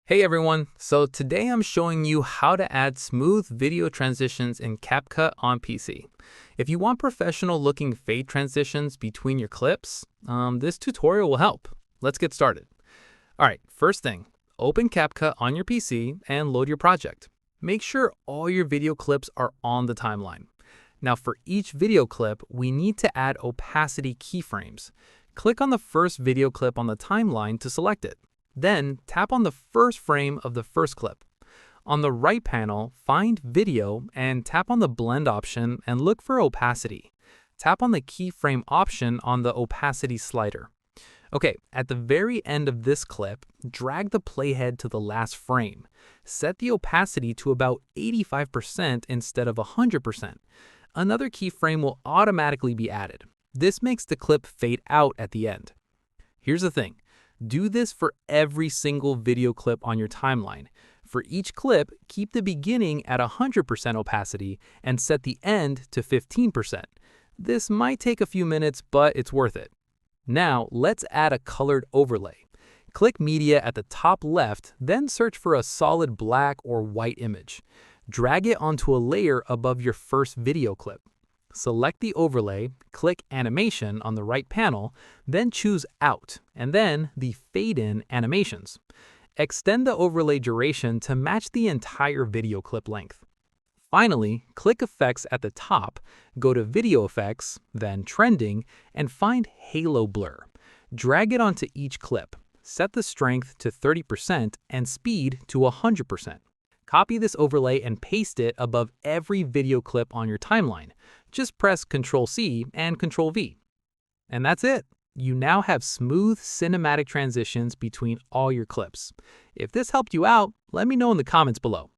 Hey everyone, so today I'm showing you how to add smooth video transitions in CapCut on PC. If you want professional looking fade transitions between your clips, this tutorial will help. Let's get started. Alright, first thing, open CapCut on your PC and load your project. Make sure all your video clips are on the timeline. Now for each video clip, we need to add opacity keyframes. Click on the first video clip on the timeline to select it. Then, tap on the first frame of the first clip. On the right panel, find Video and tap on the Blend option and look for Opacity. Tap on the Keyframe option on the Opacity slider. Okay, at the very end of this clip, drag the playhead to the last frame. Set the opacity to about 85% instead of 100%. Another keyframe will automatically be added. This makes the clip fade out at the end. Here's the thing. Do this for every single video clip on your timeline. For each clip, keep the beginning at 100% opacity and set the end to 15%. This might take a few minutes, but it's worth it. Now, let's add a colored overlay. Click Media at the top left, then search for a solid black or white image. Drag it onto a layer above your first video clip. Select the overlay, click Animation on the right panel, then choose Out, and then the Fade In Animations. Extend the overlay duration to match the entire video clip length. Finally, click Effects at the top, go to Video Effects, then Trending, and find Halo Blur. Drag it onto each clip. Set the strength to 30% and speed to 100%. Copy this overlay and paste it above every video clip on your timeline. Just press Ctrl-C and Ctrl-V. And that's it. You now have smooth cinematic transitions between all your clips. If this helped you out, let me know in the comments below.